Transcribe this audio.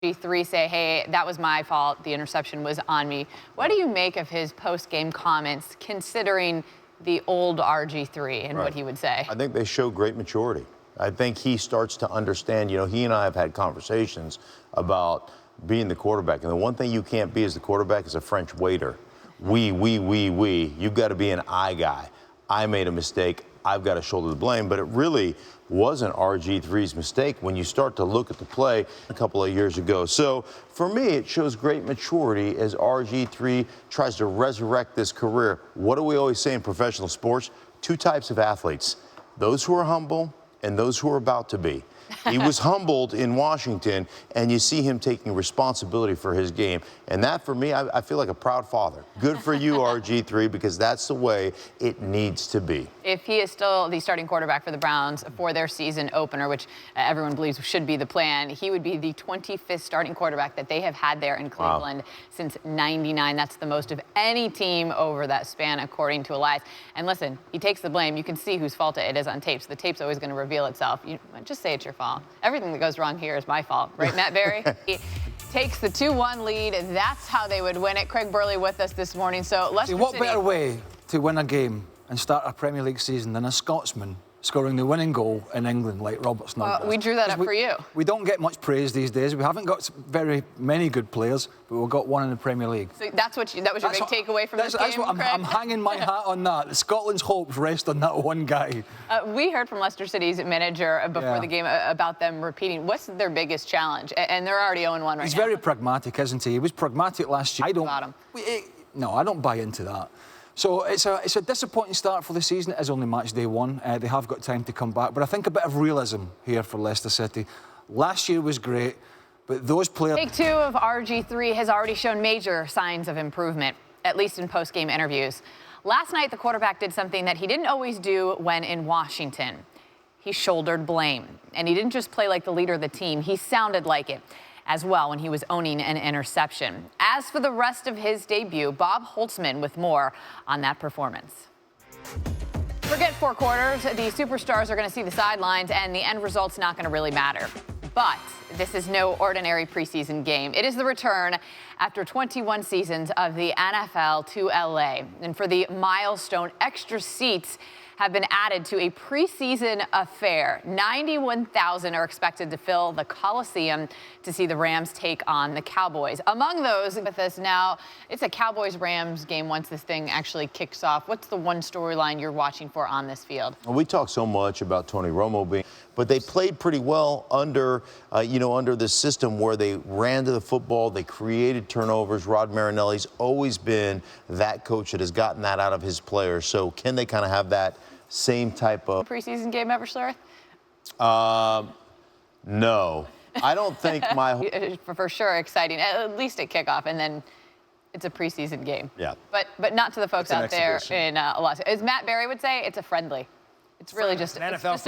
RG3 say, hey, that was my fault. The interception was on me. What do you make of his post-game comments, considering the old RG3 and what he would say? I think they show great maturity. I think he starts to understand, he and I have had conversations about being the quarterback. And the one thing you can't be as the quarterback is a French waiter. We. You've got to be an I guy. I made a mistake. I've got to shoulder the blame. But it really wasn't RG3's mistake when you start to look at the play a couple of years ago. So for me, it shows great maturity as RG3 tries to resurrect this career. What do we always say in professional sports? Two types of athletes: those who are humble and those who are about to be. He was humbled in Washington, and you see him taking responsibility for his game. And that, for me, I feel like a proud father. Good for you, RG3, because that's the way it needs to be. If he is still the starting quarterback for the Browns for their season opener, which everyone believes should be the plan, he would be the 25th starting quarterback that they have had there in Cleveland since '99. That's the most of any team over that span, according to Elias. And listen, he takes the blame. You can see whose fault it is on tape, so the tape's always going to reveal itself. You just say it's your fault. Everything that goes wrong here is my fault, right, Matt Berry? He takes the 2-1 lead, and that's how they would win it. Craig Burley with us this morning. So Leicester See, what City... better way to win a game and start a Premier League season than a Scotsman scoring the winning goal in England like Robert Snodgrass? We drew that up for you. We don't get much praise these days. We haven't got very many good players, but we've got one in the Premier League. So that was your big takeaway from this game, Craig? I'm hanging my hat on that. Scotland's hopes rest on that one guy. We heard from Leicester City's manager before the game about them repeating. What's their biggest challenge? And they're already 0-1 right now. He's very pragmatic, isn't he? He was pragmatic last year. No, I don't buy into that. So it's a disappointing start for the season. It is only match day one. They have got time to come back. But I think a bit of realism here for Leicester City. Last year was great, but those players... Take two of RG3 has already shown major signs of improvement, at least in post-game interviews. Last night, the quarterback did something that he didn't always do when in Washington. He shouldered blame. And he didn't just play like the leader of the team. He sounded like it as well when he was owning an interception. As for the rest of his debut, Bob Holtzman with more on that performance. Forget four quarters. The superstars are going to see the sidelines, and the end result's not going to really matter. But this is no ordinary preseason game. It is the return after 21 seasons of the NFL to LA. And for the milestone, extra seats have been added to a preseason affair. 91,000 are expected to fill the Coliseum to see the Rams take on the Cowboys. Among those with us now, it's a Cowboys-Rams game once this thing actually kicks off. What's the one storyline you're watching for on this field? Well, we talk so much about Tony Romo being, but they played pretty well under, under this system where they ran to the football, they created turnovers. Rod Marinelli's always been that coach that has gotten that out of his players. So can they kind of have that same type of preseason game ever, Schlereth? No, I don't think for sure exciting, at least at kickoff, and then it's a preseason game. Yeah. But not to the folks out there in Los Angeles. As Matt Berry would say, it's a friendly. It's really just an NFL friendly.